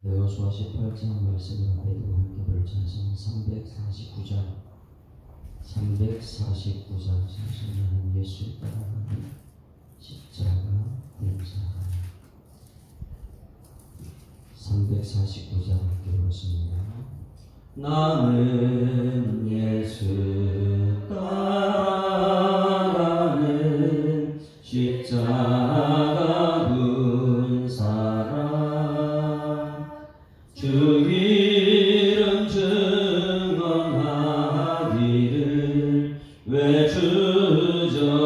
여호수아 18장 말씀을 아이들과 함께 볼 찬송 349장 자신은 예수를 따라가는 십자가 용사가 349장 함께 보겠습니다. 나는 예수 따라가는 십자가 군 사람 주 이름 증언하기를 왜 주저하리요.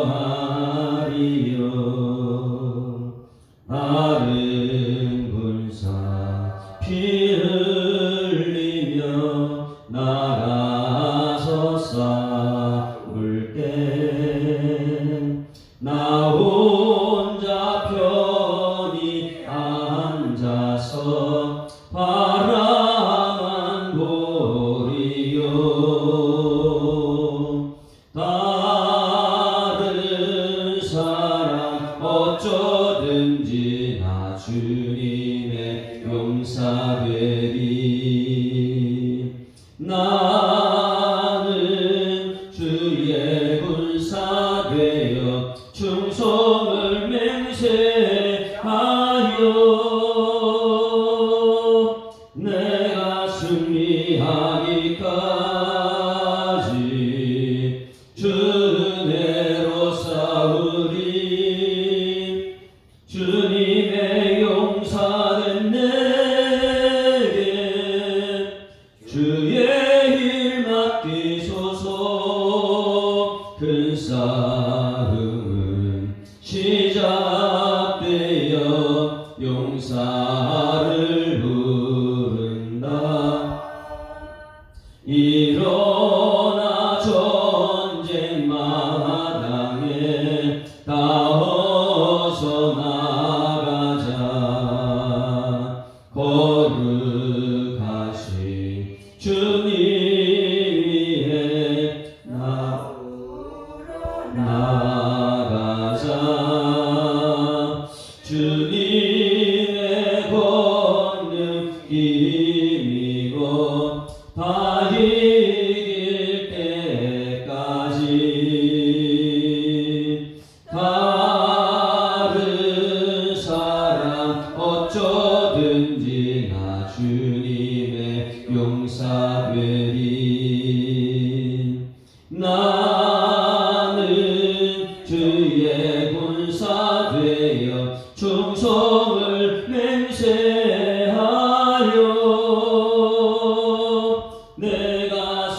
다른 군사 피 흘리며 나가서 싸울게 나 혼자 편히 앉아서 바라만 보리요. 다른 사람 어쩌든지 나 주님의 용사되리. 나는 주의 군사 되어 충성을 맹세하여 내가 승리하기까지 주 은혜로 싸우리. 주님의 용사된 내게 주의 일 맡기소서. 큰 싸움은 시작되어 용사를 부른다. 일어나 전쟁 마당에 다 어서 나가자. 거룩하신 주님 위에 나가자. 주님의 권능 힘입어 다 이길 때까지. 다른 사람 어쩌든지 나 주님의 용사 되리. 나는 주의 군사 되어 충성을 맹세하여 내가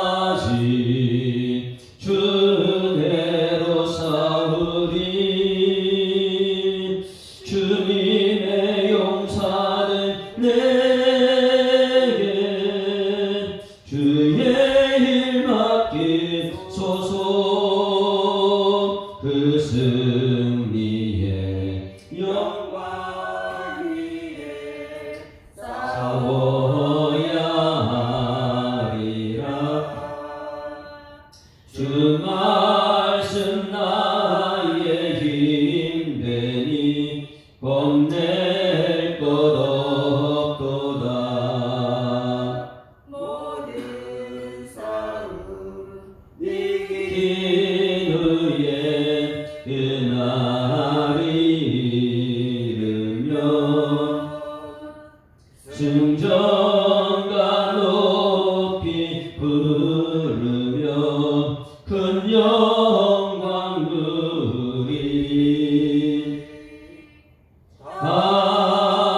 승리하기까지 주 은혜로 싸우리. 주님의 용사는 내게 주의 일 맡기소서. 그 승리의 영광 위에 싸워야 하리라. 주 말씀 나의 힘되니 겁낼 것 없도다. 모든 싸움 이긴 후에 그날이 이르면 승전가 높이 부르며 큰 영광 누리리.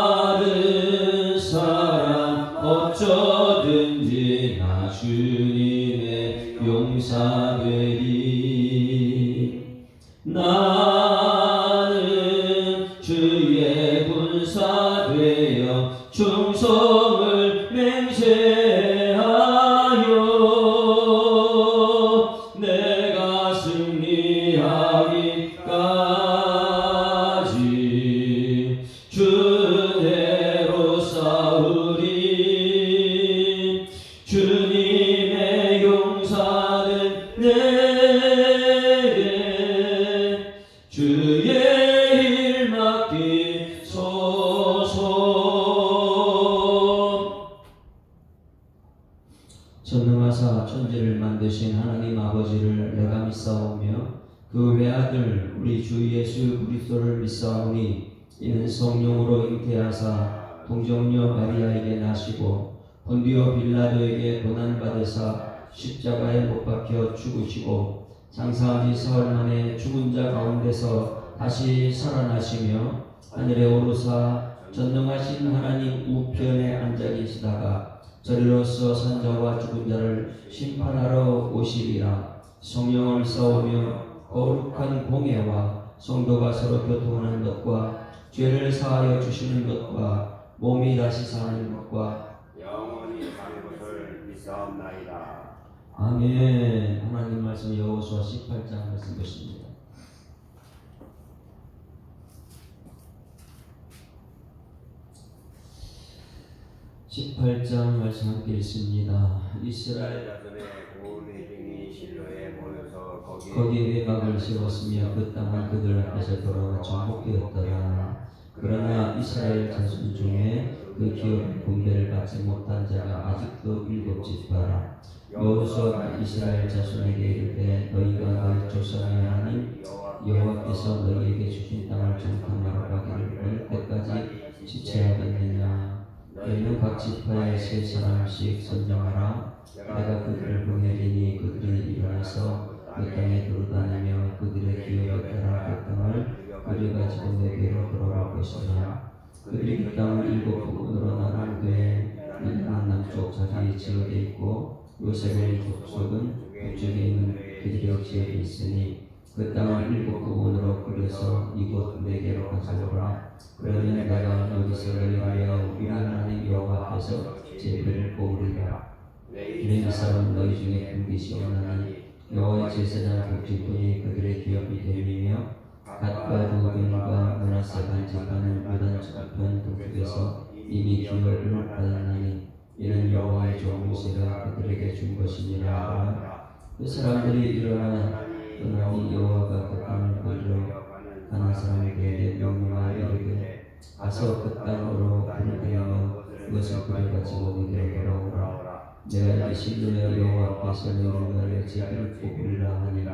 다른 사람 어쩌든지 나 주님의 용사 되리. 나는 주의 군사 되어 충성을 맹세하여 내가 승리하기까지 주 은혜로 싸우리. 주님의 용사는 내게 주의 일 맡기 되신 하나님 아버지를 내가 믿사오며 그 외아들 우리 주 예수 그리스도를 믿사오니 이는 성령으로 잉태하사 동정녀 마리아에게 나시고 본디오 빌라도에게 고난받으사 십자가에 못 박혀 죽으시고 장사한 지 사흘 만에 죽은 자 가운데서 다시 살아나시며 하늘에 오르사 전능하신 하나님 우편에 앉아 계시다가 저리로서 산자와 죽은 자를 심판하러 오시리라. 성령을 믿사오며 거룩한 공예와 성도가 서로 교통하는 것과 죄를 사하여 주시는 것과 몸이 다시 사는 것과 영원히 사는 것을 믿사옵나이다. 아멘. 하나님 말씀 여호수아 18장 말씀 보십니다. 18장 말씀 함께 읽습니다. 이스라엘 자손의 온 회중이 실로에 모여서 거기에 외막을 세웠으며 그 땅은 그들 앞에서 돌아와 정복되었더라. 그러나 이스라엘 자손 중에 그 기업의 분배를 받지 못한 자가 아직도 7지파라. 여호수아가 이스라엘 자손에게 이르되 너희가 너희 조상의 하나님 여호와께서 너희에게 주신 땅을 정탐하러 가기를 어느 때까지 지체하겠느냐. 너희는 각 지파에 3사람씩 선정하라. 내가 그들을 보내리니 그들이 일어나서 그 땅에 돌아다니며 그들의 기업에 따라 그 땅을 그려가지고 내게로 돌아올 것이라. 그들이 그 땅을 7부분으로 나눈 후에 이는 남쪽 자리에 지어져 있고 요셉의 족속은 북쪽에 있는 그들의 지역에 있으니 그 땅을 7부분으로 그려서 이곳 내게로 가져오라. 그러면 내가 여기서 너희를 위하여 우리 하나님 여호와 앞에서 제비를 뽑으리라. 내 사람 너희 중에 금기시 없나니 여호와의 제사장 복지꾼이 그들의 기업이 됨이며 갓과 루벤과 므낫세 반지파는 요단 저편 동쪽에서 이미 기업을 받았나니 이는 여호와의 종 모세가 그들에게 준 것이니라. 그 사람들이 일어나 떠나니 여호와가 그 땅을 거두러 가는 사람들에게 명령하여 이르되 가서 그 땅으로 불을 대하여 그것을 그려가지고 내게로 돌아오라. 내가 이 실로의 여호와 앞에서 너희를 위하여 제비를 뽑으리라 하니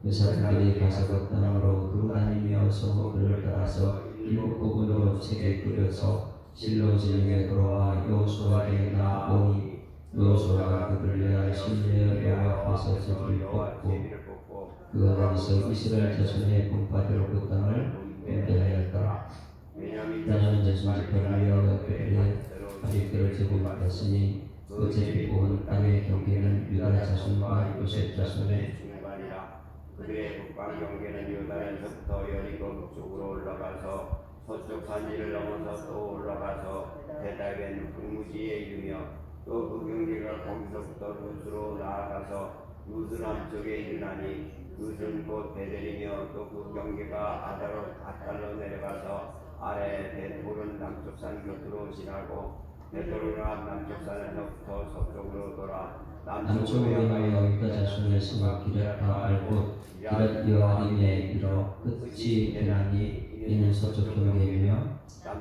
그 사람들이 가서 그 땅으로 돌아다니며 성읍을 따라서 7부분으로 책에 그려서 실로 진영에 돌아와 여호수아에게 나오니 여호수아가 그들을 위하여 실로의 여호와 앞에서 제비를 뽑고 그가 거기서 이스라엘 자손의 본파대로 그 땅을 분배하였더라. 왜냐하면 자손 지파를 위하여 그들의 가족들을 제비받았으니 그 제비뽑은 땅의 경계는 유다 자손과 요셉 자손의 중간이라. 그들의 북방 경계는 요단에서부터 여리고 북쪽으로 올라가서 서쪽 산지를 넘어서 또 올라가서 베다벤 북무지에 이르며 또 그 경계가 거기서부터 루스로 나아가서 루스 남쪽에 이르나니 루스는 곧 베델이며 또 그 경계가 아달로 내려가서 아래 벳호른 남쪽 산 곁으로 지나고 벳호르나 남쪽 산에서부터 서쪽으로 돌아 남쪽으로 향하여 유다 자손의 성읍 기럇과 알곳 기럇 여아림에 이르러 끝이 되나니 이는 서쪽 경계이며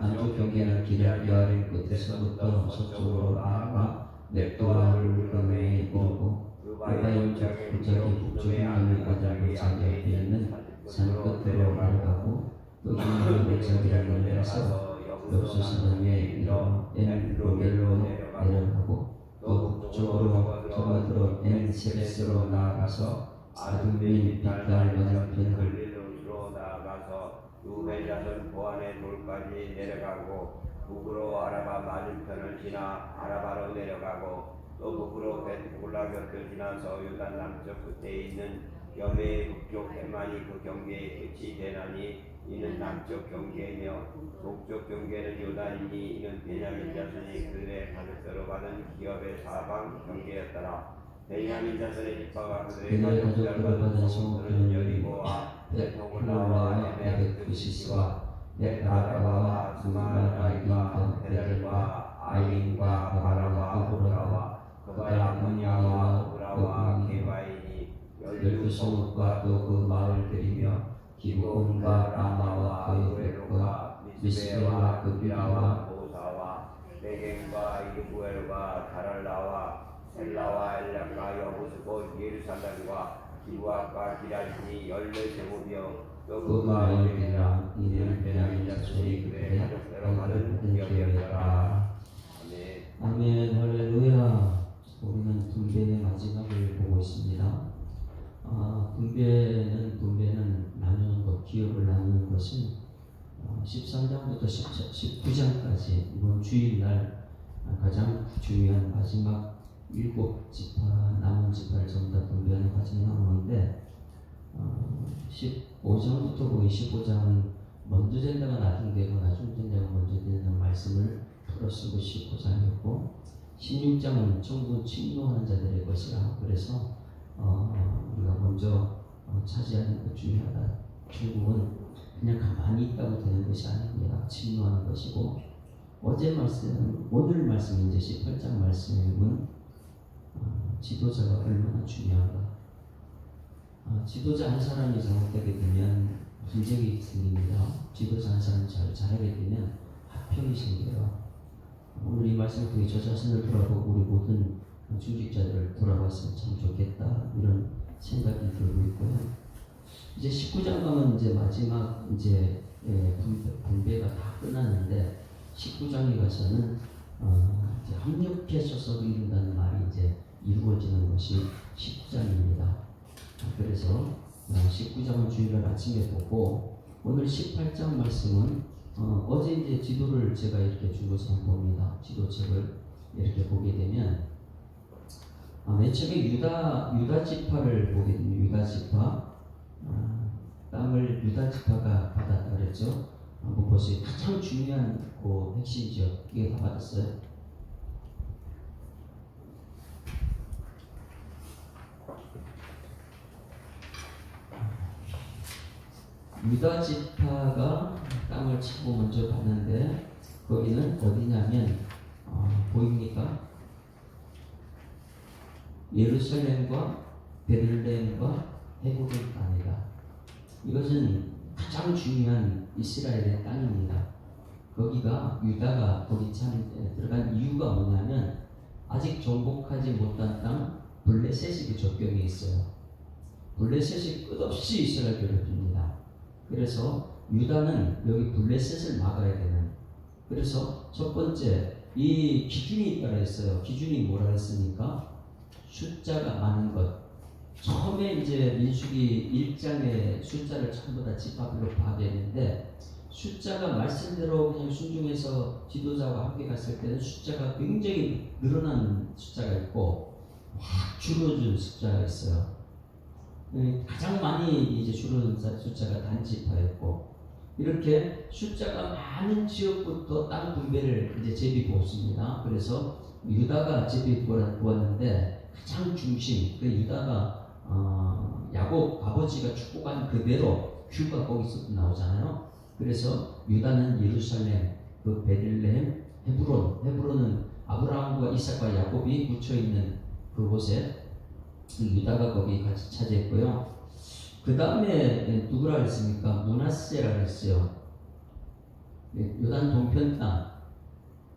남쪽 경계는 기럇 여아림 끝에서부터 서쪽으로 나아가 넵도와 룰강에 이르고 에바임 북쪽이 북쪽에 있는 아들 골짜기 옆에 있는 산 끝으로 내려가고 또 기럇 골짜기를 내려서 엽수산에 이르러 엔로겔로 내려가고 또 북쪽으로 접어들어 엔세레스로 나아가서 아둠민 빛깔 맞은편을 루스로 나아가서 루벤 자손 보안의 돌까지 내려가고 북으로 아라바 맞은편을 지나 아라바로 내려가고 또 북으로 벳골라 곁을 지나서 요단 남쪽 끝에 있는 여메의 북쪽 대만이 그 경계의 끝이 되나니 이는 남쪽 경계이며 동쪽 경계는 요단이니 이는 베냐민 자손이 그들의 가족대로 받은 기업의 사방 경계였더라. 베냐민 자손의 지파가 그들의 가족대로 받은 성읍들은 여리고와 벳호글라와 에벳그시스와 벳아라바와 스마라임과 베델과 아인과 바라와 우라와 그바야 문야와 우라와 게바이니 12성읍과 또 그 마을들이며 기브온과 라마와 그의 벽과 미스베와 그 비라와 보사와 네겜과 이브엘과 다랄라와 셀라와 엘람과 여호수고 예루살렘과 기부학과 기라시니 14제곱이요 또 그 마을들이나 이는 베냐민 자손이 그의 가족대로 받은 기업이었더라. 아멘. 아멘. 할렐루야. 우리는 분배의 마지막을 보고 있습니다. 분배는 나누는 것, 기업을 나누는 것은 13장부터 19장까지 이번 주일날 가장 중요한 마지막 7지파, 남은 지파를 전부 다 분배하는 과정이 나오는데 15장부터 거의 15장은 먼저 된다가 나중 되고 나중 된다가 먼저 되는 말씀을 풀어 쓰고 15장이었고 16장은 천국 침노하는 자들의 것이라. 그래서 우리가 먼저 차지하는 것 중요하다. 천국은 그냥 가만히 있다고 되는 것이 아닙니다. 침노하는 것이고, 오늘 말씀 이제 18장 말씀은 지도자가 얼마나 중요한가. 지도자 한 사람이 잘못되게 되면 분쟁이 생깁니다. 지도자 한 사람이 잘하게 되면 화평이 생겨요. 오늘 이 말씀을 통해 저 자신을 돌아보고 우리 모든 중직자들을 돌아봤으면 참 좋겠다, 이런 생각이 들고 있고요. 이제 19장 가면 이제 마지막 이제 분배가 다 끝났는데 19장에 가서는 이제 합력해서서 이룬다는 말이 이제 이루어지는 것이 19장입니다. 그래서 19장은 주일날 아침에 보고 오늘 18장 말씀은 어제 이제 지도를 제가 이렇게 주고서 봅니다. 지도책을 이렇게 보게 되면 맨 처음에 유다 지파를 보게 됩니다. 유다 지파 땅을 유다 지파가 받았다 그랬죠. 한번 보세요. 가장 중요한 그 핵심 지역 이게 다 받았어요. 유다 지파가 땅을 치고 먼저 받는데 거기는 어디냐면 보입니까? 예루살렘과 베들레헴과 헤브론 땅이다. 이것은 가장 중요한 이스라엘의 땅입니다. 거기가 유다가 거기 들어간 이유가 뭐냐면 아직 정복하지 못한 땅 블레셋이 그 접경에 있어요. 블레셋이 끝없이 이스라엘 괴롭힙니다. 그래서 유다는 여기 블레셋을 막아야 되는. 그래서 첫 번째 이 기준이 있다고 했어요. 기준이 뭐라 했습니까? 숫자가 많은 것. 처음에 이제 민수기 1장에 숫자를 전부 다 지파별로 파악했는데 숫자가 말씀대로 그냥 순종해서 지도자와 함께 갔을 때는 숫자가 굉장히 늘어난 숫자가 있고 확 줄어든 숫자가 있어요. 가장 많이 이제 줄어든 숫자가 단지파였고, 이렇게 숫자가 많은 지역부터 땅 분배를 이제 제비 보았습니다. 그래서 유다가 제비 보았는데 가장 중심, 그 유다가 야곱 아버지가 축복한 그대로 큐가 거기서 나오잖아요. 그래서 유다는 예루살렘, 그 베들레헴, 헤브론은 아브라함과 이삭과 야곱이 묻혀 있는 그곳에 유다가 거기 같이 차지했고요. 그 다음에 누구라 했습니까? 므낫세라 했어요. 요단 동편 땅.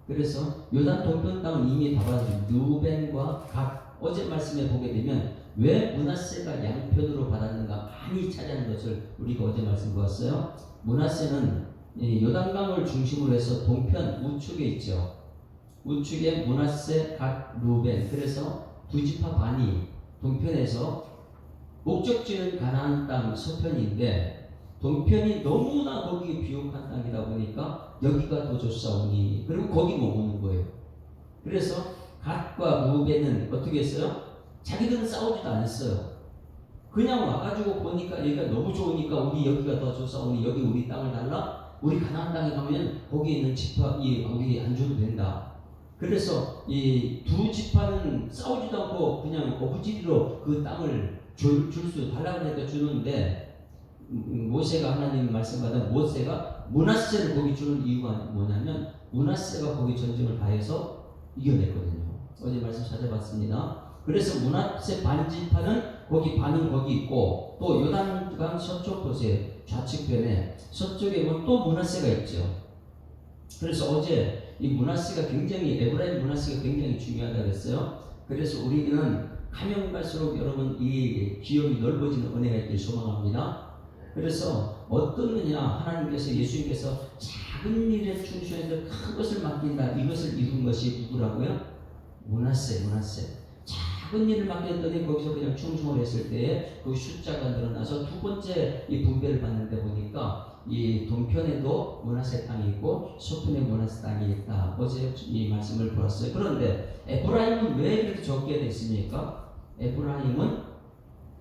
그래서 요단 동편 땅은 이미 다 받았죠. 루벤과 갓. 어제 말씀에 보게 되면 왜 므낫세가 양편으로 받았는가 많이 차지하는 것을 우리가 어제 말씀 보았어요. 므낫세는 요단강을 중심으로 해서 동편 우측에 있죠. 우측에 므낫세, 갓, 루벤. 그래서 두 지파 반이 동편에서 목적지는 가나안 땅 서편인데 동편이 너무나 거기 비옥한 땅이다 보니까 여기가 더 좋사오니 그리고 거기 머무는 거예요. 그래서 갓과 루벤은 어떻게 했어요? 자기들은 싸우지도 않았어요. 그냥 와가지고 보니까 여기가 너무 좋으니까 우리 여기가 더 좋사오니 여기 우리 땅을 달라. 우리 가나안 땅에 가면 거기에 있는 지파 우리 안 줘도 된다. 그래서 이 두 지파는 싸우지도 않고 그냥 어부지리로 그 땅을 줄 수 달라고 하니까 주는데 모세가 하나님 말씀받은 모세가 므낫세를 거기 주는 이유가 뭐냐면 므낫세가 거기 전쟁을 다해서 이겨냈거든요. 어제 말씀 찾아봤습니다. 그래서 므낫세 반지파는 거기 반은 거기 있고 또 요단강 서쪽 곳에 좌측편에 서쪽에 보면 또 므낫세가 있죠. 그래서 어제 이 므낫세가 굉장히 에브라임 므낫세가 굉장히 중요하다고 했어요. 그래서 우리는 가면 갈수록 여러분 이 기업이 넓어지는 은혜가 있길 소망합니다. 그래서 어떠느냐, 하나님께서 예수님께서 작은 일에 충실해서 큰 것을 맡긴다. 이것을 이룬 것이 누구라고요? 므낫세. 작은 일을 맡겼더니 거기서 그냥 충성을 했을 때에 그 숫자가 늘어나서 두 번째 이 분배를 받는데 보니까 이 동편에도 므낫세 땅이 있고 서편에 므낫세 땅이 있다. 어제 이 말씀을 보았어요. 그런데 에브라임은 왜 이렇게 적게 됐습니까? 에브라임은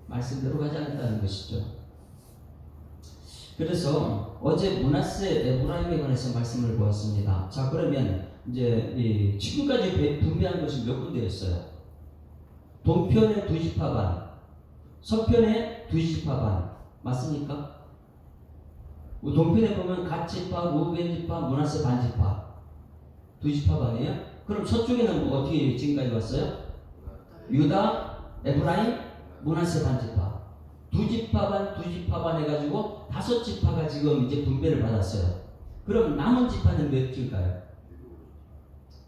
말씀대로 가지 않았다는 것이죠. 그래서 어제 므낫세 에브라임에 관해서 말씀을 보았습니다. 자, 그러면 이제 지금까지 분배한 것이 몇 군데였어요? 동편에 2지파 반, 서편에 2지파 반, 맞습니까? 동편에 보면 갓지파, 루벤지파, 므낫세 반지파, 2지파 반이에요. 그럼 서쪽에는 뭐 어떻게 지금까지 왔어요? 유다, 에브라임, 므낫세 반지파, 2지파 반 해가지고 5지파가 지금 이제 분배를 받았어요. 그럼 남은 지파는 몇 지일까요?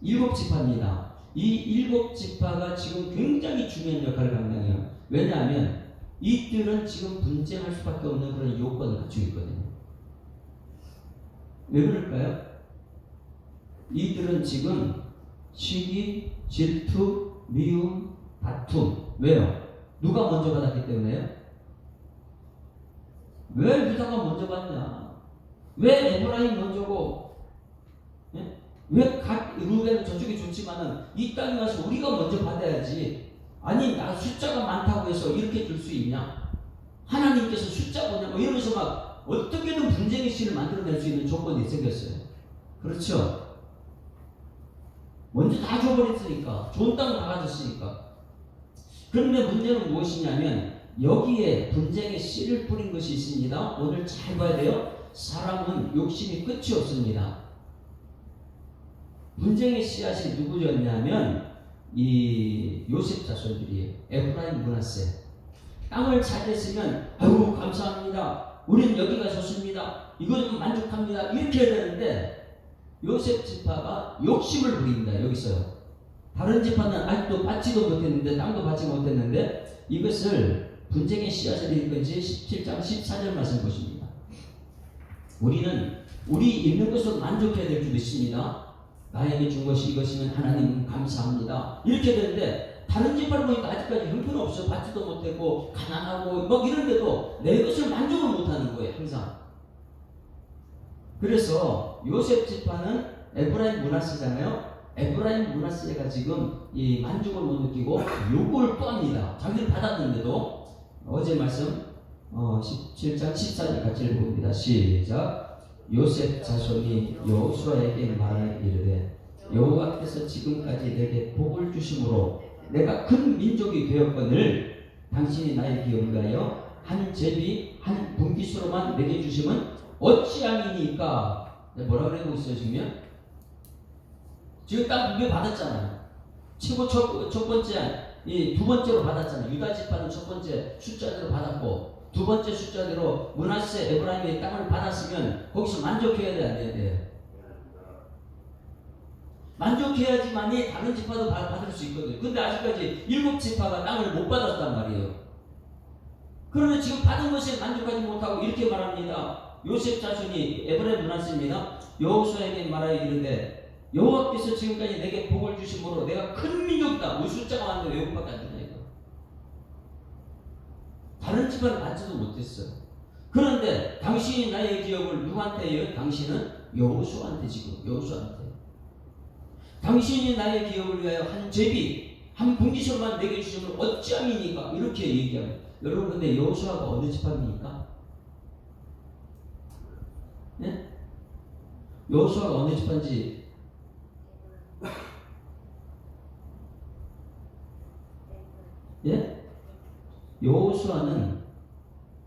7지파입니다. 이 7지파가 지금 굉장히 중요한 역할을 감당해요. 왜냐하면 이들은 지금 분쟁할 수밖에 없는 그런 요건을 갖추고 있거든요. 왜 그럴까요? 이들은 지금 시기, 질투, 미움, 다툼. 왜요? 누가 먼저 받았기 때문에요? 왜 유다가 먼저 받냐? 왜 에브라임 먼저고? 예? 왜 각 루벤은 저쪽이 좋지만은 이 땅에 와서 우리가 먼저 받아야지. 아니 나 숫자가 많다고 해서 이렇게 줄 수 있냐? 하나님께서 숫자 보냐? 뭐 이러면서 막 어떻게든 분쟁의 씨를 만들어낼 수 있는 조건이 생겼어요. 그렇죠? 먼저 다 줘버렸으니까, 좋은 땅 다 가졌으니까. 그런데 문제는 무엇이냐면 여기에 분쟁의 씨를 뿌린 것이 있습니다. 오늘 잘 봐야 돼요. 사람은 욕심이 끝이 없습니다. 분쟁의 씨앗이 누구였냐면 이 요셉 자손들이에요. 에브라임, 므낫세. 땅을 차지했으면 아유 감사합니다. 우리는 여기가 좋습니다. 이거 좀 만족합니다. 이렇게 해야 되는데 요셉 지파가 욕심을 부립니다. 여기서요. 다른 지파는 아직도 받지도 못했는데, 땅도 받지 못했는데 이것을 분쟁의 씨앗을 잃은 건지 17장 14절 말씀 보십니다. 우리는 우리 있는 것으로 만족해야 될 줄 믿습니다. 나에게 준 것이 이것이면 하나님 감사합니다. 이렇게 되는데 다른 지파를 보니까 아직까지 형편없어. 받지도 못했고 가난하고 막 이런데도 내 것을 만족을 못하는 거예요. 항상. 그래서 요셉 지파는 에브라임, 므낫세잖아요. 에브라임, 므낫세가 지금 이 만족을 못 느끼고 욕을 또 합니다. 자기들 받았는데도. 어제 말씀 17장 14절 같이 읽어봅니다. 시작. 요셉 자손이 여호수아에게 말하여 이르되 여호와께서 지금까지 내게 복을 주심으로 내가 큰 민족이 되었거늘 당신이 나의 기업을 위하여 한 제비 한 분깃으로만 내게 주심은 어찌함이니까. 뭐라 그러고 있어요 지금 딱 분배 받았잖아요. 최고 첫 번째 이 두 번째로 받았잖아요. 유다 지파는 첫 번째 숫자대로 받았고 두 번째 숫자대로 므낫세 에브라임의 땅을 받았으면 거기서 만족해야 돼, 안 돼야 돼? 만족해야지만이 다른 지파도 받을 수 있거든요. 근데 아직까지 7지파가 땅을 못 받았단 말이에요. 그러면 지금 받은 것에 만족하지 못하고 이렇게 말합니다. 요셉 자손이 에브라임 므낫세입니다. 여호수아에게 말하여 이르되 여호와께서 지금까지 내게 복을 주심으로 내가 큰 민족이다. 뭐 숫자가 많은데 왜 복밖에 안 주냐 이거. 다른 지파를 받지도 못했어요. 그런데 당신이 나의 기업을 누구한테 해요? 당신은 여호수아한테 지금 여호수아한테. 당신이 나의 기업을 위하여 한 제비 한 분깃으로만 내게 주심을 어찌함이니까 이렇게 얘기하면 여러분 근데 여호수아가 어느 지파입니까? 네? 여호수아가 어느 지파인지 예? 여호수아는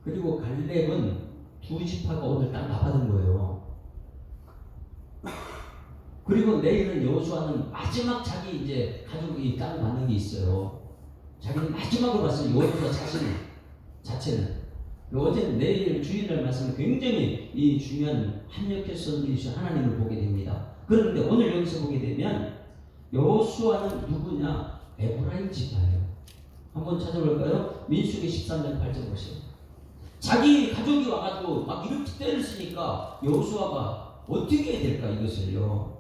그리고 갈렙은 2지파가 오늘 땅 다 받은 거예요. 그리고 내일은 여호수아는 마지막 자기 이제 가족이 땅 받는 게 있어요. 자기는 마지막으로 봤어요. 여호수아 자체는. 어제는 내일 주일날 말씀은 굉장히 이 중요한 합력해서 하나님을 보게 됩니다. 그런데 오늘 여기서 보게 되면 여호수아는 누구냐? 에브라임 지파예요. 한번 찾아볼까요? 민수기 13장 8절 보세요. 자기 가족이 와가지고 막 이렇게 때를 쓰니까 여호수아가 어떻게 해야 될까 이것을요.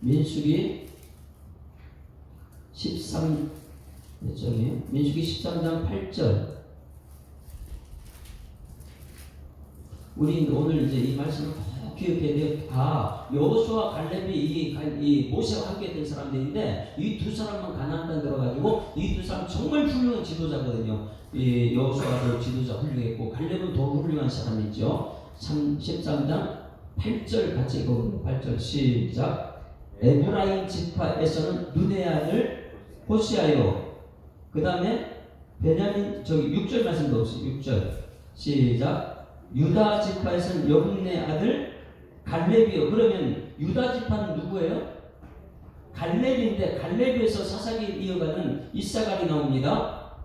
민수기 13 몇 장이에요? 민수기 13장 8절. 우리 오늘 이제 이 말씀을 꼭 기억해야 돼요. 여호수아 갈렙이 이 모세와 함께 했던 사람들인데 이 두 사람만 가나안 땅 들어가지고 이 두 사람 정말 훌륭한 지도자거든요. 이 여호수아도 지도자 훌륭했고 갈렙은 더 훌륭한 사람이죠. 13장 8절 같이 읽어보면 8절 시작. 에브라임 지파에서는 눈의 아들 호시아요. 그 다음에 베냐민 6절 말씀도 없어요. 6절 시작. 유다 지파에서는 여분의 아들 갈렙이요. 그러면 유다 지파는 누구예요? 갈렙인데 갈렙에서 사사기를 이어가는 이사갈이 나옵니다.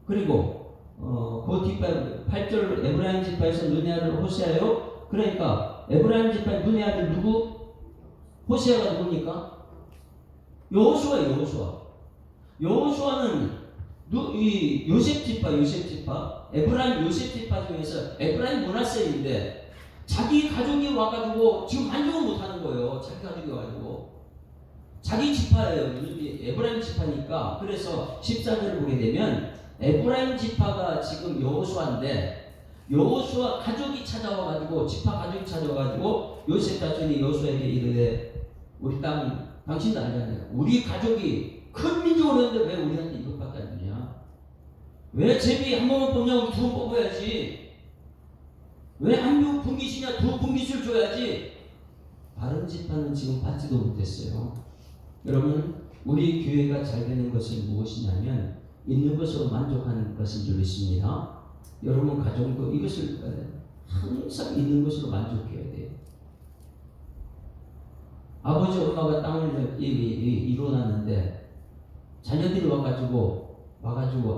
그리고 그 뒷바 8절 에브라임 지파에서 눈의 아들 호시아요. 그러니까 에브라임 지파의 눈의 아들 누구? 호시아가 누굽니까? 여호수아예요. 여호수아는 이 요셉 지파 에브라임 요셉 지파 중에서 에브라임 므낫세인데 자기 가족이 와가지고 지금 만족을 못하는 거예요. 자기 가족이 와가지고 자기 지파예요. 에브라임 지파니까. 그래서 14절을 보게 되면 에브라임 지파가 지금 여호수아인데 여호수아 가족이 찾아와가지고 지파 가족이 찾아와가지고 요셉 자손이 여호수아에게 이르되 우리 땅 당신도 알잖아요. 우리 가족이 큰 민족으로 했는데 왜 우리한테 이것밖에 안 주냐? 왜 제비 한 번만 뽑냐? 우리 두 번 뽑아야지. 왜 한 분기시냐? 두 분기수를 줘야지. 다른 지파는 지금 받지도 못했어요. 여러분, 우리 교회가 잘 되는 것은 무엇이냐면 있는 것으로 만족하는 것인 줄 믿습니다. 여러분 가정도 이것을 항상 있는 것으로 만족해야 돼요. 아버지 엄마가 땅을 이뤄놨는데 자녀들이 와가지고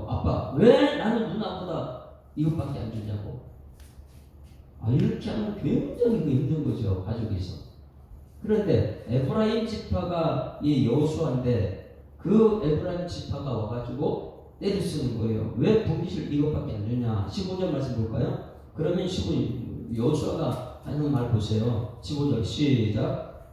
아빠 왜 나는 누나보다 이것밖에 안 주냐고. 이렇게 하면 굉장히 힘든 거죠, 가족에서. 그런데 에브라임 지파가 이 여호수아인데 그 에브라임 지파가 와가지고 때를 쓰는 거예요. 왜 분깃을 이것밖에 안 주냐? 15절 말씀 볼까요? 그러면 여호수아가 하는 말 보세요. 15절 시작.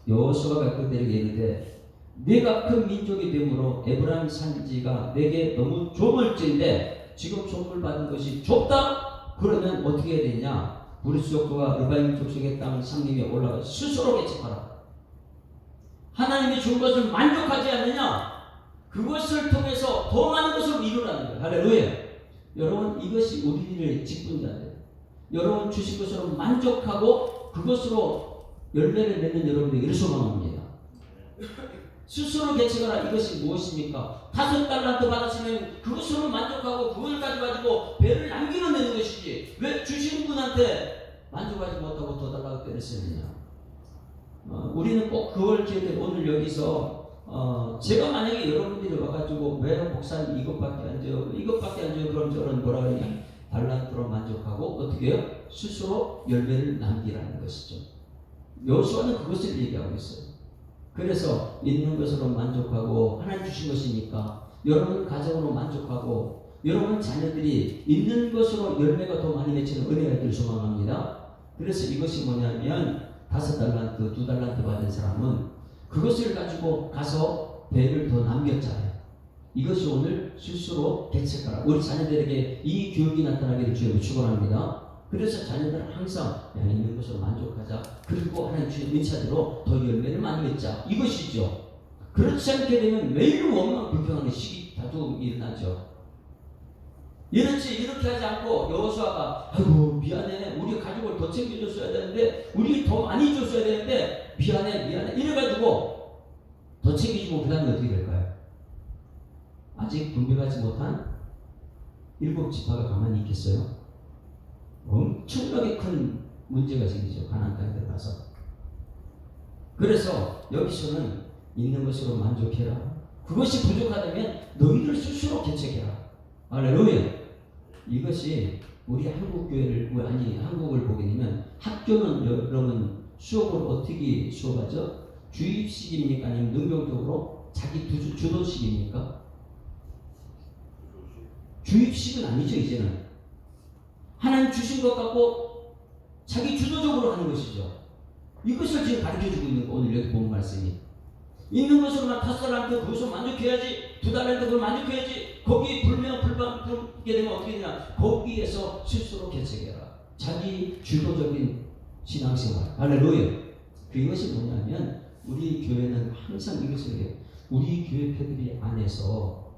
여호수아가 그들에게 이르되 네가 큰 민족이 되므로 에브라임 산지가 내게 너무 좁을진데 지금 선물 받은 것이 좁다? 그러면 어떻게 해야 되냐? 브리스 족속과 르바임 족속의 땅 상림에 올라가 스스로 개척하라. 하나님이 준 것을 만족하지 않느냐? 그것을 통해서 더 많은 것을 이루라는 거예요. 할렐루야. 여러분 이것이 우리들의 직분자예요. 여러분 주신 것으로 만족하고 그것으로 열매를 맺는 여러분들이 소망합니다. 스스로 개척하라. 이것이 무엇입니까? 5달란트 받았으면 그것으로 만족하고 그걸 가지고 배를 남기면 되는 것이지 왜 주시는 분한테 만족하지 못하고 더 달라고 때를 쓰느냐. 우리는 꼭 그걸 기억해. 오늘 여기서 제가 만약에 여러분들이 와가지고 왜 목사님 이것밖에 안 줘요? 그럼 저는 뭐라 그러냐? 달란트로 만족하고 어떻게 해요? 스스로 열매를 남기라는 것이죠. 여호수아는 그것을 얘기하고 있어요. 그래서 있는 것으로 만족하고 하나님 주신 것이니까 여러분 가정으로 만족하고 여러분 자녀들이 있는 것으로 열매가 더 많이 맺히는 은혜가 있기를 소망합니다. 그래서 이것이 뭐냐면 5달란트, 2달란트 받은 사람은 그것을 가지고 가서 배를 더 남겼잖아요. 이것이 오늘 스스로 개척하라. 우리 자녀들에게 이 교육이 나타나기를 주님을 축원합니다. 그래서 자녀들은 항상 있는 것으로 만족하자. 그리고 하나님 주신 은사대로 더 열매를 많이 맺자. 이것이죠. 그렇지 않게 되면 매일 원망 불평하는 시기 다툼이 일어나죠. 이렇게 하지 않고 여호수아가 아이고 미안해. 우리 가족을 더 챙겨줬어야 되는데 우리 더 많이 줬어야 되는데 미안해 이래가지고 더 챙겨주고 그 다음에 어떻게 될까요? 아직 분별하지 못한 7지파가 가만히 있겠어요? 엄청나게 큰 문제가 생기죠. 가나안 땅에 들어가서. 그래서 여기서는 있는 것으로 만족해라. 그것이 부족하다면 너희들 스스로 개척해라. 할렐루야. 이것이 우리 한국을 보게 되면 학교는 여러분 수업을 어떻게 수업하죠? 주입식입니까? 아니면 능동적으로 자기 주도식입니까? 주입식은 아니죠. 이제는 하나님 주신 것 갖고 자기 주도적으로 하는 것이죠. 이것을 지금 가르쳐주고 있는 거 오늘 여기 본 말씀이. 있는 것으로만 5달란트 거기서 만족해야지, 2달란트 그걸 만족해야지, 거기 불게 되면 어떻게 되냐, 거기에서 스스로 개척해라. 자기 주도적인 신앙생활. 할렐루야. 그것이 뭐냐면 우리 교회는 항상 이것을 해요. 우리 교회 패들이 안에서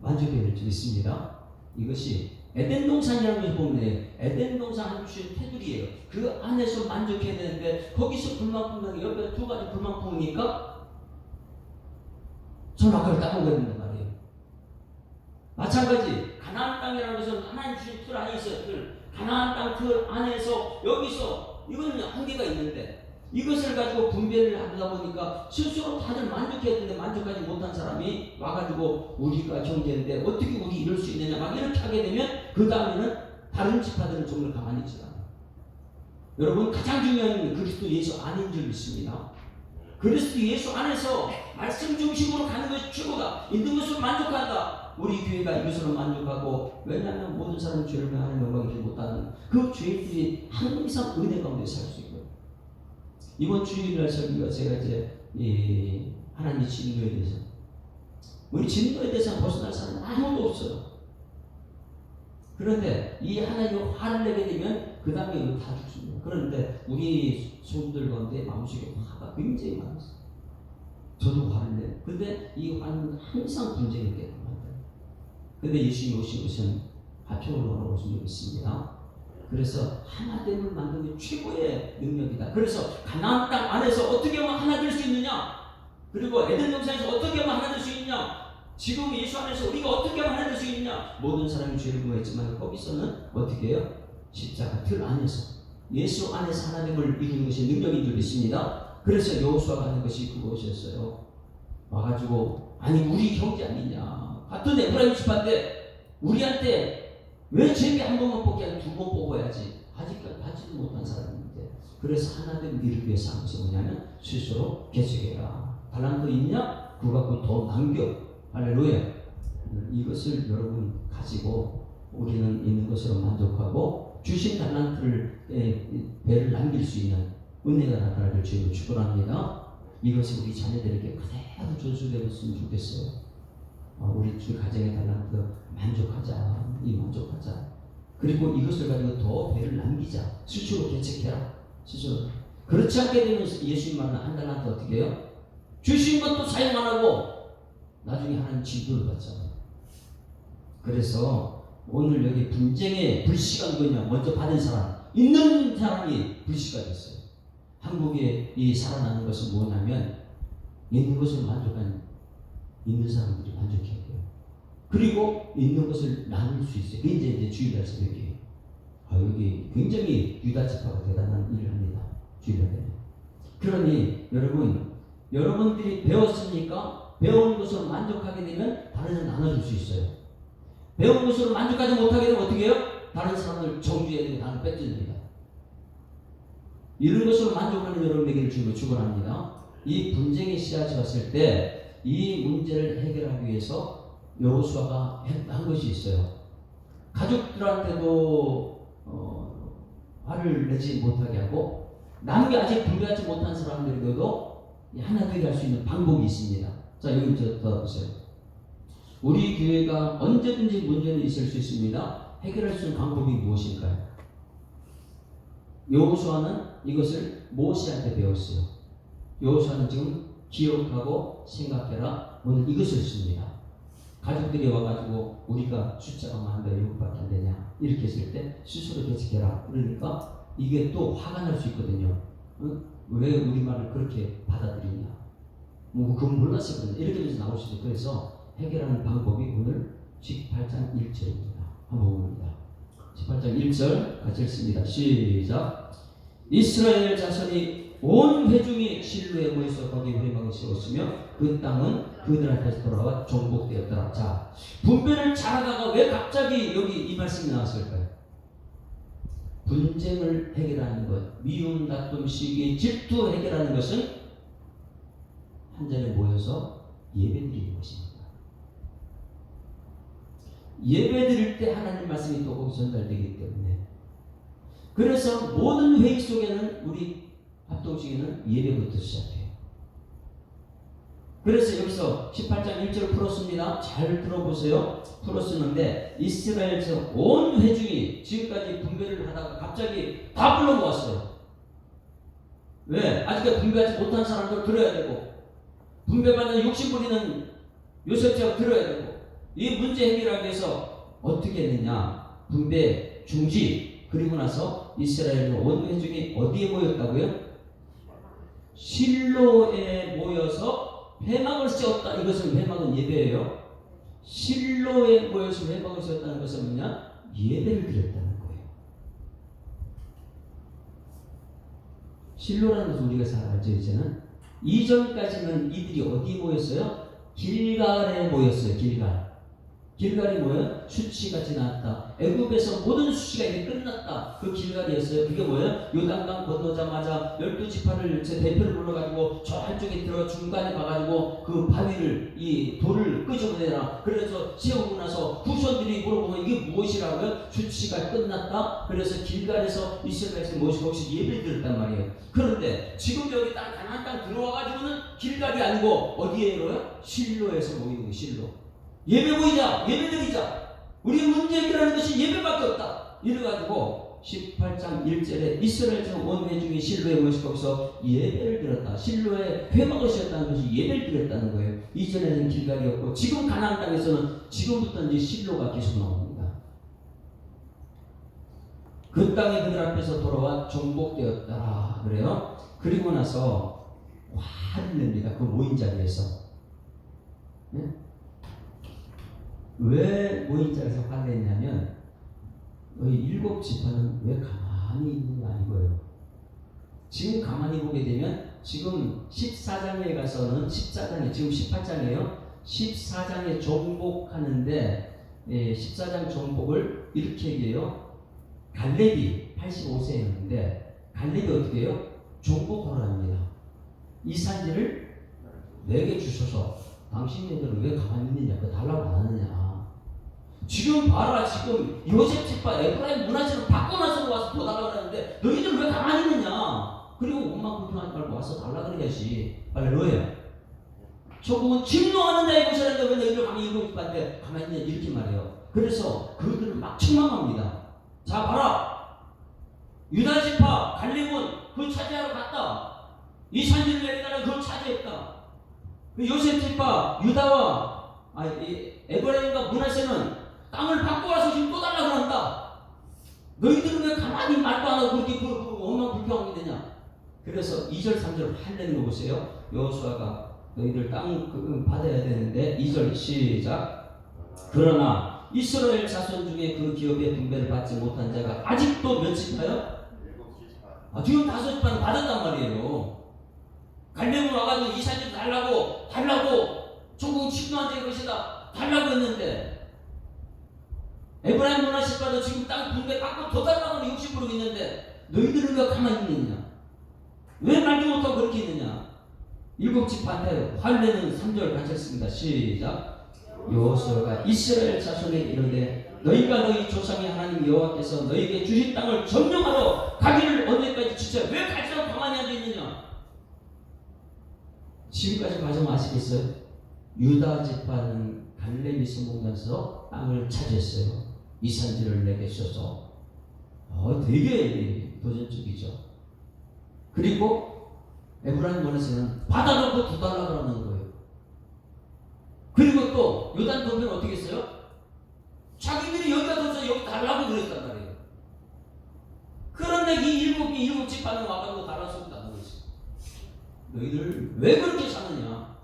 만족해야 될 줄 있습니다. 이것이 에덴 동산이라는 것을 보면 에덴 동산 한 주신 테두리예요. 그 안에서 만족해야 되는데 거기서 불만 품는 게 옆에 2가지 불만 품으니까 전학을 따먹어야 된단 말이에요. 마찬가지 가나안 땅이라는 것은 하나님 주신 틀 안에 있어요. 가나안 땅 틀 안에서 여기서 이건 한계가 있는데 이것을 가지고 분배를 하다 보니까 스스로 다들 만족해야 되는데 만족하지 못한 사람이 와가지고 우리가 형제인데 어떻게 우리 이럴 수 있느냐 막 이렇게 하게 되면 그 다음에는 다른 지파들은 정말 가만히 있지 않아요. 여러분 가장 중요한 건 그리스도 예수 안인 줄 믿습니다. 그리스도 예수 안에서 말씀 중심으로 가는 것이 최고다. 있는 것으로 만족한다. 우리 교회가 이것으로 만족하고, 왜냐하면 모든 사람이 죄를 명하는 영광을 이루지 못하는 그 죄인들이 항상 은혜 가운데 살 수 있고요. 이번 주일날 설교가 제가 이제 하나님의 진노에 대해서, 우리 진노에 대해서 벗어날 사람은 아무도 없어요. 그런데 이 하나님의 화를 내게 되면 그 다음에 다 죽습니다. 그런데 우리 손들 가운데 마음속에 화가 굉장히 많았어요. 저도 화를 내요. 근데 이 화는 항상 분쟁이 되는 거예요. 근데 예수님이 오신 것은 화평으로 오신 줄 믿습니다. 그래서 하나됨을 만드는 최고의 능력이다. 그래서 가나안 땅 안에서 어떻게 하면 하나 될 수 있느냐? 그리고 에덴 동산에서 어떻게 하면 하나 될 수 있느냐? 지금 예수 안에서 우리가 어떻게 하면 하나 될 수 있느냐? 모든 사람이 죄를 구했지만 거기서는 어떻게 해요? 십자가 틀 안에서 예수 안에서 하나됨을 이루는 것이 능력인 줄 믿습니다. 그래서 여호수아가 하는 것이 그것이었어요. 와가지고 아니 우리 형제 아니냐? 같은 에브라임 지파인데 우리한테 왜 죄비 한 번만 뽑기 아니라 2번 뽑아야지. 아직까지 하지도 못한 사람인데. 그래서 하나님 일을 위해서 한 것이 뭐냐면 스스로 개척해라. 달란트 있냐? 그거 갖고 더 남겨. 할렐루야. 이것을 여러분 가지고 우리는 있는 것으로 만족하고 주신 달란트를 배를 남길 수 있는 은혜가 나타나길 주님을 축원합니다. 이것이 우리 자녀들에게 그대로 전수되었으면 좋겠어요. 우리 주 가정의 달란트 만족하자. 만족하자. 그리고 이것을 가지고 더 배를 남기자. 스스로 개척해라. 스스로. 그렇지 않게 되면 예수님 말은 한 달란트 어떻게 해요? 주신 것도 사용 안 하고 나중에 하나님 진도를 받잖아요. 그래서 오늘 여기 분쟁의 불씨가 누구냐? 먼저 받은 사람, 있는 사람이 불씨가 됐어요. 한국에 이 살아나는 것은 뭐냐면 있는 것을 만족한 있는 사람들이 만족해야 돼요. 그리고 있는 것을 나눌 수 있어요. 그게 이제 주일날 새벽이에요. 여기 굉장히 유다 지파가 대단한 일을 합니다. 주일날에. 그러니 여러분들이 배웠으니까 배운 것으로 만족하게 되면 다른 사람 나눠줄 수 있어요. 배운 것으로 만족하지 못하게 되면 어떻게 해요? 다른 사람을 정죄해야 되고 나는 뺏겨집니다. 이런 것으로 만족하는 여러분에게 주님을 축원합니다. 이 분쟁의 씨앗이 왔을 때 이 문제를 해결하기 위해서 여호수아가 한 것이 있어요. 가족들한테도 화를 내지 못하게 하고 남에게 아직 분배하지 못한 사람들에게도 하나 되게 할 수 있는 방법이 있습니다. 자, 여기 보세요. 우리 교회가 언제든지 문제는 있을 수 있습니다. 해결할 수 있는 방법이 무엇일까요? 여호수아는 이것을 모세한테 배웠어요. 여호수아는 지금 기억하고 생각해라. 오늘 이것을 씁니다. 가족들이 와가지고 우리가 숫자가 많은데 6밖에 안 되냐 이렇게 했을 때 스스로 개척해라. 그러니까 이게 또 화가 날 수 있거든요. 왜 우리 말을 그렇게 받아들이냐? 그건 몰랐었거든요. 이렇게 해서 나올 수 있어요. 그래서 해결하는 방법이 오늘 18장 1절입니다. 한번 봅니다. 18장 1절 같이 읽습니다. 시작. 이스라엘 자손이 온 회중이 실로에 모여서 거기 회막을 세웠으며 그 땅은 그들한테서 돌아와 정복되었더라. 자, 분배를 잘하다가 왜 갑자기 여기 이 말씀이 나왔을까요? 분쟁을 해결하는 것, 미움, 다툼, 시기, 질투 해결하는 것은 한 자리에 모여서 예배드리는 것입니다. 예배드릴 때 하나님 말씀이 또 거기 전달되기 때문에, 그래서 모든 회의 속에는 우리 합동식에는 예배부터 시작해요. 그래서 여기서 18장 1절 풀었습니다. 잘 들어보세요. 풀었었는데 이스라엘 온 회중이 지금까지 분배를 하다가 갑자기 다 불러 모았어요. 왜? 아직까지 분배하지 못한 사람들 들어야 되고, 분배받는 욕심 부리는 요셉제가 들어야 되고, 이 문제 해결하기 위해서 어떻게 했느냐? 분배 중지. 그리고 나서 이스라엘 온 회중이 어디에 모였다고요? 실로에 모여서 회막을 세웠다. 이것은 회막은 예배예요. 실로에 모여서 회막을 세웠다는 것은 뭐냐? 예배를 드렸다는 거예요. 실로라는 것은 우리가 잘 알죠. 이제는 이전까지는 이들이 어디에 모였어요? 길갈에 모였어요. 길갈이 뭐예요? 수치가 지났다. 애굽에서 모든 수치가 이제 끝났다. 그 길갈이었어요. 그게 뭐예요? 요단강 건너자마자 12지파를 제 대표를 불러가지고 저 한쪽에 들어가 중간에 가가지고 그 바위를, 이 돌을 끄집어내라. 그래서 세우고 나서 후손들이 물어보면 이게 무엇이라고요? 수치가 끝났다. 그래서 길갈에서 이스라엘에서 무엇이 거기서 예배를 드렸단 말이에요. 그런데 지금 여기 딱 가나안 땅 들어와가지고는 길갈이 아니고 어디에요? 실로에서 모이는 거예요. 실로. 예배 모이자, 예배 드리자. 우리 문제 해결하는 것이 예배밖에 없다. 이래가지고 18장 1절에 이스라엘 온 회중이 실로에 모여서 거기서 예배를 드렸다. 실로에 회막을 세웠다는 것이 예배를 드렸다는 거예요. 이전에는 길갈이었고, 지금 가나안 땅에서는 지금부터 이제 실로가 계속 나옵니다. 그 땅이 그들 앞에서 돌아와 정복되었다. 그래요. 그리고 나서 화를 냅니다. 그 모인 자리에서. 네? 왜 모인 자리에서 화를 냈냐면, 너희 7지파는 왜 가만히 있느냐 이거예요. 지금 가만히 보게 되면 지금 14장에 가서는 14장에 지금 18장이에요. 14장에 정복하는데, 14장 정복을 이렇게 얘기해요. 갈렙이 85세였는데 갈렙이 어떻게 해요? 정복하러 합니다. 이 산지를 내게 주셔서 당신네들은 왜 가만히 있느냐? 그거 달라고 안 하느냐? 지금 봐라. 지금 요셉 집과 에브라임 문화재를 받고 나서 와서 더 달라고 하는데 너희들 왜 가만히 있느냐? 그리고 엄마 불평하지 말고 와서 달라 그래야지. 할렐루야. 조금은 진노하는 자의 것이라는데 왜 너희들 가만히 있고 싶은데 가만히 있냐? 이렇게 말해요. 그래서 그들은 막 책망합니다. 자 봐라. 유다 지파 갈렙은 그 차지하러 갔다. 이 산지를 내리다가 그걸 차지했다. 그 요셉 지파 유다와 에브라임과 문하세는 땅을 받고 와서 지금 또 달라고 한다. 너희들은 왜 가만히 말도 안 하고 그렇게 엄마 불평하게 되냐? 그래서 2절 3절 할래는 거 보세요. 여호수아가 너희들 땅 받아야 되는데 2절 시작. 그러나 이스라엘 자손 중에 그 기업의 분배를 받지 못한 자가 아직도 몇 지파요? 7지파. 지금 5지파는 받았단 말이에요. 갈렙은 와가지고 이 산지 달라고 천국 침노한 자의 것이다 달라고 했는데, 에브라임 문화시파도 지금 땅 분배 받고 더 달라고 욕심 부르고 있는데 너희들은 왜 가만히 있느냐? 왜 말도 못하고 그렇게 있느냐? 7지파한테 할례는 3절 같이 했습니다. 시작. 여호수아가 이스라엘 자손에게 이르되 너희가 너희 조상의 하나님 여호와께서 너희에게 주신 땅을 점령하러 가기를 언제까지 지쳐 왜 가지고 가만히 앉아 있느냐? 지금까지 과정 아시겠어요? 유다 지파는 갈렙이 성공해서 땅을 차지했어요. 이 산지를 내게 주셔서. 되게 도전적이죠. 그리고 에브라임 문에서는 받아놓고 두 달라 그러는 거예요. 그리고 또 요단 동편은 어떻게 했어요? 자기들이 여기다 둬서 여기 달라고 그랬단 말이에요. 그런데 이 일곱 지파는 와가지고 달라서 없다는 거지. 너희들 왜 그렇게 사느냐?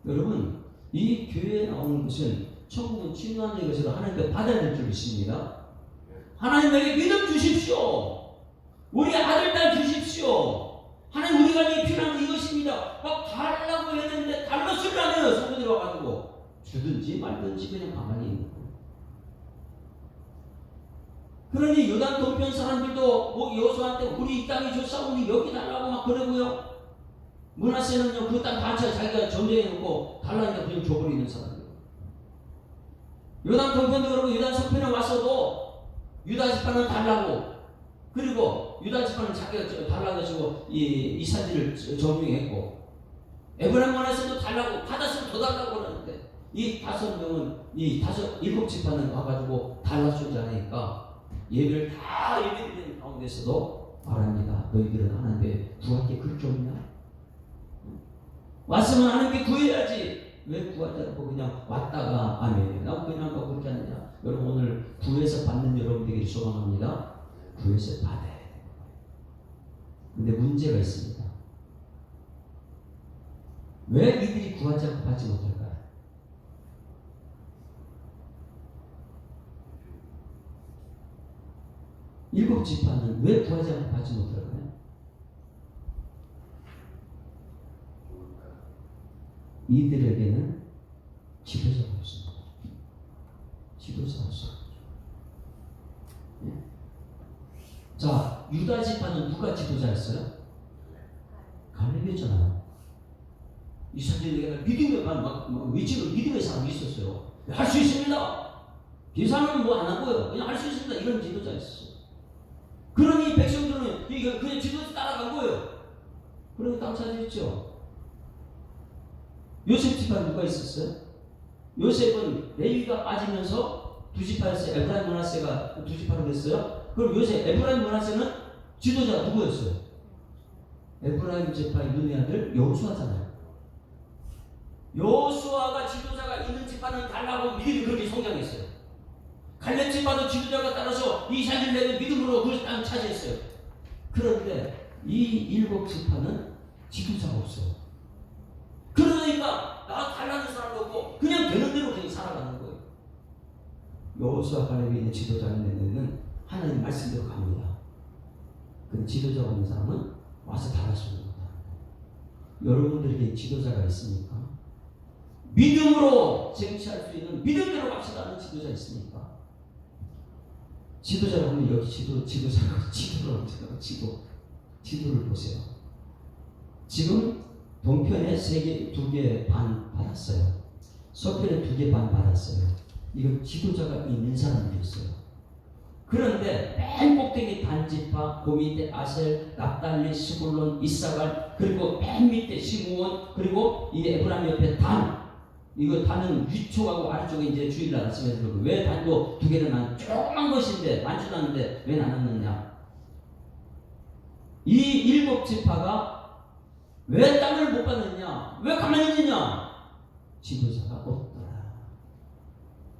여러분, 이 교회에 나오는 것은 천국은 침노한 자의 것으로 하나님께 받아야 될 줄 믿습니다. 하나님에게 믿음 주십시오. 우리 아들, 딸 주십시오. 하나님 우리가 필요한 건 이것입니다. 막 달라고 했는데 달라서를 안 해요. 성도들이 와가지고 주든지 말든지 그냥 가만히 있는 거예요. 그러니 요단 동편 사람들도 여호수아한테 우리 이 땅이 좋사오니 여기 달라고 막 그러고요. 므낫세는요 그 땅 다 자기가 점령해놓고 달라니까 그냥 줘버리는 사람이에요. 요단 동편도 그러고 요단 서편에 와서도 유다 지파는 달라고, 그리고 유다 지파는 자기가 달라가지고 이 산지를 점령했고, 에브라임 원에서도 달라고 받았으면 더 달라고 그러는데 이 5명은 이 7 지파는 와가지고 달라주지 않으니까 예배를 다 예배드리는 가운데서도 말합니다. 너희들은 하나님께 구할 게 그렇게 없냐? 왔으면 하나님께 구해야지. 왜 구하지 않고 그냥 왔다가 아멘 나 그냥 뭐 그렇게 하느냐? 여러분 오늘 구해서 받는 여러분 되기를 소망합니다. 구해서 받아야 돼요. 근데 문제가 있습니다. 왜 이들이 구하지 않고 받지 못할까요? 일곱 지파는 왜 구하지 않고 받지 못할까요? 이들에게는 지도자가 없습니다. 지도자가 없어요. 네. 자, 유다 지파는 누가 지도자였어요? 갈렙이었잖아요. 이스라엘에게 믿음의 위치로 믿음의 사람이 있었어요. 할 수 있습니다. 계산은 뭐 안 하고요. 그냥 할 수 있습니다. 이런 지도자 있었어요. 그러니 백성들은 그냥 지도자 따라간 거예요. 그러니 땅 차지했죠. 요셉 지파는 누가 있었어요? 요셉은 레위가 빠지면서 두 지파였어요. 에브라임 므낫세가 두 지파로 됐어요. 그럼 요셉 에브라임 므낫세는 지도자가 누구였어요? 에브라임 지파의 눈의 아들 여호수아잖아요. 여호수아가 지도자가 있는 지파는 달라고 믿음이 그렇게 성장했어요. 갈렙 지파도 지도자가 따라서 이 산을 내는 믿음으로 그 땅 차지했어요. 그런데 이 7 지파는 지도자가 없어요. 그러니까 나 달라는 사람도 없고 그냥 되는 대로 그냥 살아가는 거예요. 여호수아 갈렙이 있는 지도자가 있는 데는 하나님 말씀대로 갑니다. 근데 지도자가 없는 사람은 와서 달할 수 없는 거다. 여러분들에게 지도자가 있습니까? 믿음으로 쟁취할 수 있는 믿음대로 갑시다 하는 지도자 있습니까? 지도자를 보면 여기 지도를 보세요. 지금 동편에 2개 반 받았어요. 서편에 2개 반 받았어요. 이거 지도자가 있는 사람들이었어요. 그런데 맨 꼭대기 단지파, 그 밑에 아셀, 납달리, 스불론, 이사갈, 그리고 맨 밑에 시므온, 그리고 이 에브라임 옆에 단. 이거 단은 위쪽하고 아래쪽에 이제 주의를 나눴으면 되고, 왜 단도 2개를 난 조그만 것인데 많지도 않은데 왜 나눴느냐? 이 7 지파가 왜 땅을 못 받느냐? 왜 가만히 있느냐? 지도자가 없더라.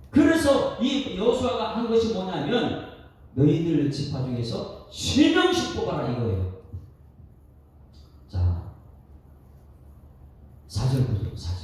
그래서 이 여호수아가 한 것이 뭐냐면 너희들 지파 중에서 3명씩 뽑아라 이거예요. 자, 4절 보죠. 4절.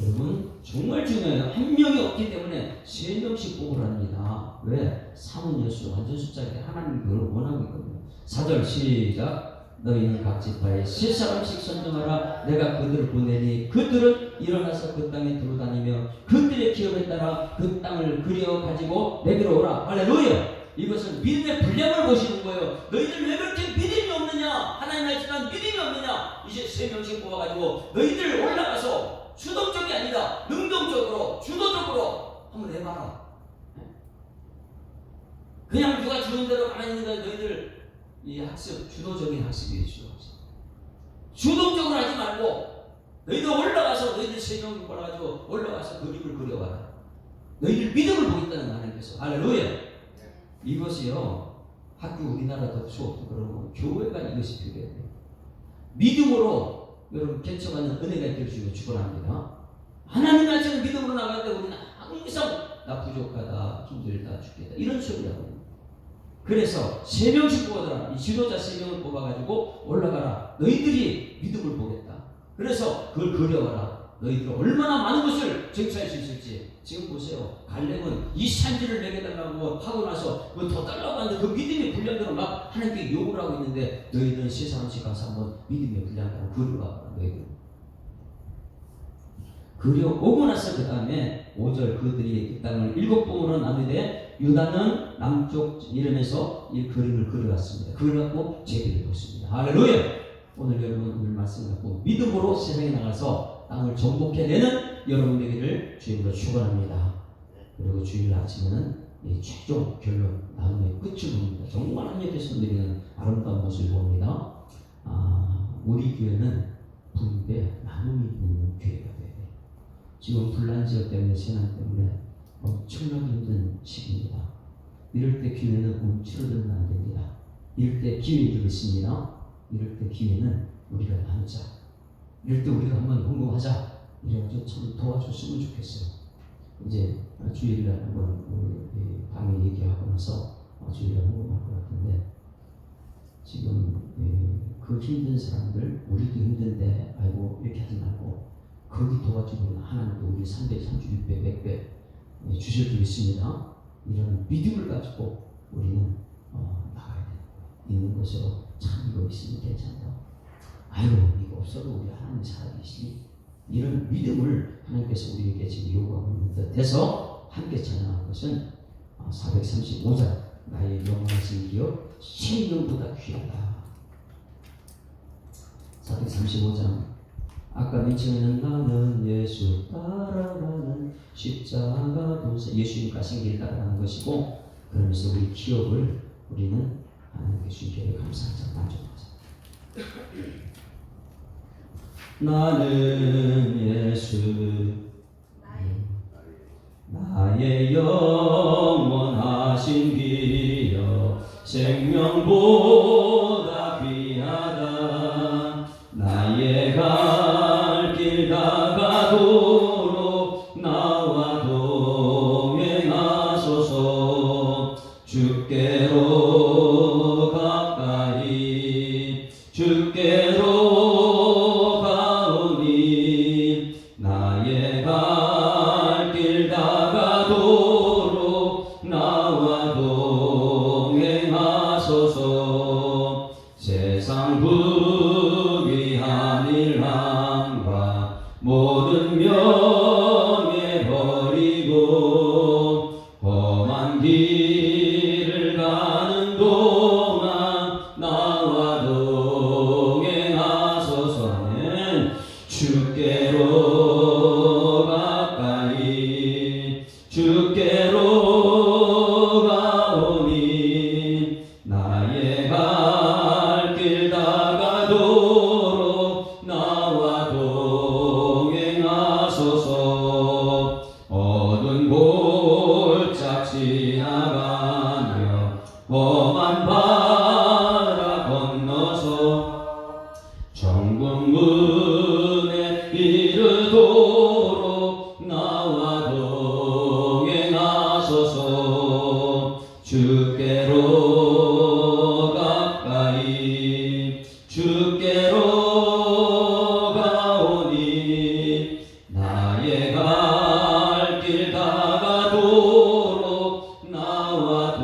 여러분 정말 중요해요. 한 명이 없기 때문에 3명씩 뽑으랍니다. 왜? 3은 여수 완전 숫자인데 하나님이 그걸 원하고 있거든요. 4절 시작. 너희는 각 지파에 3사람씩 선정하라. 내가 그들을 보내니 그들은 일어나서 그 땅에 두루다니며 그들의 기업에 따라 그 땅을 그려 가지고 내게로 오라. 할렐루야. 이것은 믿음의 분량을 보시는 거예요. 너희들 왜 그렇게 믿음이 없느냐? 하나님 말씀한 믿음이 없느냐? 이제 3명씩 뽑아가지고 너희들 올라가서 수동적이 아니라 능동적으로 주도적으로 한번 해봐라. 그냥 누가 주는 대로 가만히 있는 거야. 너희들 이 학습, 주도적인 학습이에요. 주동적으로 하지 말고 너희들 올라가서 너희들 3명 골라가지고 올라가서 그림을 그려봐라. 너희들 믿음을 보겠다는 거 하나님께서. 할렐루야. 이것이요 학교 우리나라도 수업도 그러고 교회가 이것이 필요해요. 믿음으로 여러분 개척하는 은혜가 있기를 주고 축원합니다. 하나님 말씀을 믿음으로 나갈 때 우리는 항상 나 부족하다, 힘들다, 죽겠다 이런 소리라고. 그래서 3명씩 뽑아라. 이 지도자 3명을 뽑아가지고 올라가라. 너희들이 믿음을 보겠다. 그래서 그걸 그려와라. 너희들이 얼마나 많은 것을 쟁취할 수 있을지. 지금 보세요. 갈렙은 이 산지를 내게 달라고 하고 나서 더 달라고 하는데 그 믿음의 분량대로 막 하나님께 요구를 하고 있는데 너희들은 3사람씩 가서 한번 믿음의 분량대로 그려와라. 너희들 그려오고 나서 그 다음에 5절 그들이 그 땅을 7봉으로 나누되 유다는 남쪽 이름에서 이 그림을 그려왔습니다. 그걸 갖고 제비를 pos습니다. 할렐루야. 오늘 여러분 오늘 말씀 갖고 믿음으로 세상에 나가서 땅을 정복해내는 여러분 되기를 주님으로 축원합니다. 그리고 주일 아침에는 이 최종 결론 나눔의 끝을 봅니다. 정말 하나님께서 드리는 아름다운 모습을 봅니다. 우리 교회는 분배 나눔이 있는 교회가 돼야 돼요. 지금 분란 지역 때문에 재난 때문에 엄청나게 힘든 시기입니다. 이럴 때 기회는 움츠러들면 안 됩니다. 이럴 때 기회를 있습니다. 이럴 때 기회는 우리가 나누자. 이럴 때 우리가 한번 헌금하자. 이래가지고 참 도와줬으면 좋겠어요. 이제 주일날 한번 우리 당일 얘기하고 나서 주일날 헌금할 것 같은데 지금 그 힘든 사람들 우리도 힘든데 아이고 이렇게 하지 말고 거기 도와주면 하나님도 우리 300, 30, 600, 100배 주실 줄 있습니다. 이런 믿음을 가지고 우리는 나가야 되는 거예요. 있는 것으로 참 이거 있으면 괜찮다. 아이고 이거 없어도 우리 하나님 살아계시니 이런 믿음을 하나님께서 우리에게 지금 요구하고 있는 듯해서 함께 찬양한 것은 435장 나의 영원하신 기업 생명보다 귀하다. 435장 아까 맨 처음에는 나는 예수 따라가는 십자가 도사 예수님 가신 길 따라가는 것이고 그러면서 우리 기업을 우리는 하나님께 주님께 감사하자 만족하자. 나는 예수 나의 영원하신 기업 생명보다 귀하다. 나의 갈 길 다가도록 나와 동행하소서. 주께로 가까이 주께로 가오니 나의 갈 길 다가도록 나와 동행하소서. 세상 부귀한 일함과 모든 명예 버리고 험한 길을 가는 동안 나와 동행하소서는 주께로 가까이 주께로 가오니 나의 갈 길 다가도록 나와 동행하소서. 어두운 골짝 지나가며 험한 바다 건너서 정국문에 이르도록 나와 동행하소서. 주께로 가까이 주께로 가오니 나의 갈 길 다가도록 나와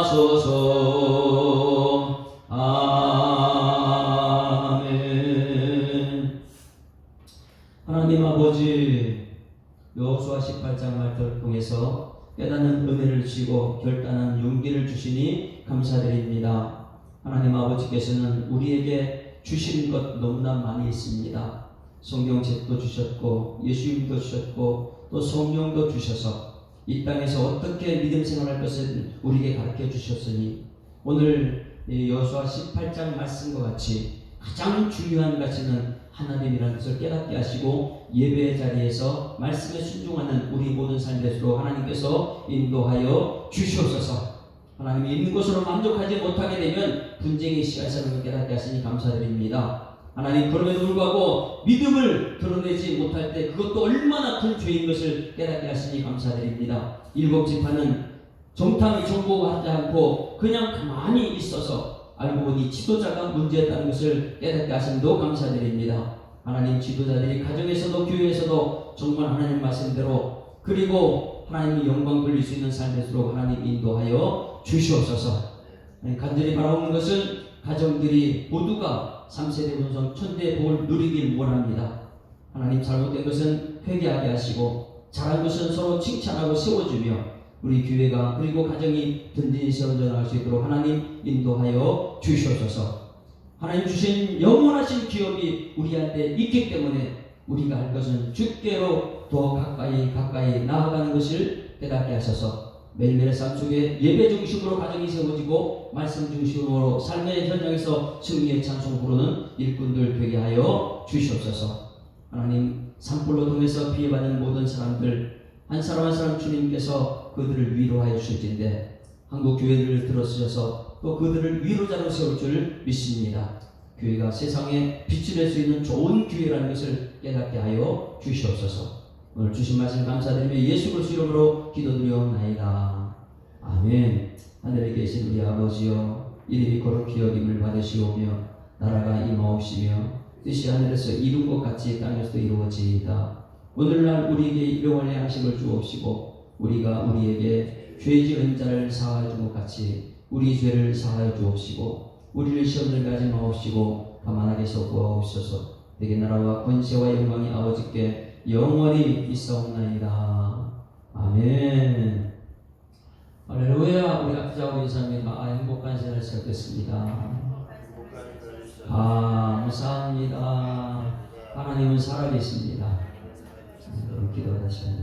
동행하소서. 아멘. 하나님 아버지 여호수아 18장 말씀을 통해서 깨닫는 은혜를 주시고 결단한 용기를 주시니 감사드립니다. 하나님 아버지께서는 우리에게 주시는 것 너무나 많이 있습니다. 성경책도 주셨고 예수님도 주셨고 또 성령도 주셔서 이 땅에서 어떻게 믿음 생활할 것을 우리에게 가르쳐 주셨으니 오늘 여호수아 18장 말씀과 같이 가장 중요한 가치는 하나님이라는 것을 깨닫게 하시고 예배의 자리에서 말씀에 순종하는 우리 모든 삶에서도 하나님께서 인도하여 주시옵소서. 하나님이 있는 것으로 만족하지 못하게 되면 분쟁의 씨앗을 깨닫게 하시니 감사드립니다. 하나님 그럼에도 불구하고 믿음을 드러내지 못할 때 그것도 얼마나 큰 죄인 것을 깨닫게 하시니 감사드립니다. 일곱 지파는 정탐이 정보하지 않고 그냥 가만히 있어서 알고 보니 지도자가 문제였다는 것을 깨닫게 하심도 감사드립니다. 하나님 지도자들이 가정에서도 교회에서도 정말 하나님 말씀대로 그리고 하나님의 영광 돌릴 수 있는 삶에서도 하나님 인도하여 주시옵소서. 간절히 바라오는 것은 가정들이 모두가 3세대 본성 천대의 복을 누리길 원합니다. 하나님 잘못된 것은 회개하게 하시고 잘한 것은 서로 칭찬하고 세워주며 우리 교회가 그리고 가정이 든든히 세워져 나갈 수 있도록 하나님 인도하여 주시옵소서. 하나님 주신 영원하신 기업이 우리한테 있기 때문에 우리가 할 것은 주께로 더 가까이 나아가는 것을 깨닫게 하셔서 매일매일의 삶 속에 예배 중심으로 가정이 세워지고 말씀 중심으로 삶의 현장에서 승리의 찬송 부르는 일꾼들 되게 하여 주시옵소서. 하나님 산불로 통해서 피해받는 모든 사람들 한 사람 한 사람 주님께서 그들을 위로하여 주실진데 한국 교회를 들어주셔서 또 그들을 위로자로 세울 줄 믿습니다. 교회가 세상에 빛이 될 수 있는 좋은 교회라는 것을 깨닫게 하여 주시옵소서. 오늘 주신 말씀 감사드리며 예수 그리스도 이름으로 기도드리옵나이다. 아멘. 하늘에 계신 우리 아버지여, 이름이 거룩히 여김을 받으시오며 나라가 임하옵시며 뜻이 하늘에서 이룬 것 같이 땅에서도 이루어지이다. 오늘날 우리에게 일용할 양식을 주옵시고 우리가 우리에게 죄 지은 자를 사하여 준 것 같이 우리 죄를 사하여 주옵시고 우리를 시험을 가지 마옵시고 가만하게 구하옵소서. 되게 나라와 권세와 영광이 아버지께 영원히 있사옵나이다. 아멘. 할렐루야. 우리가 기자고 인사합니다. 행복한 생활 시작됐습니다. 감사합니다. 하나님은 살아계십니다. 기도하시면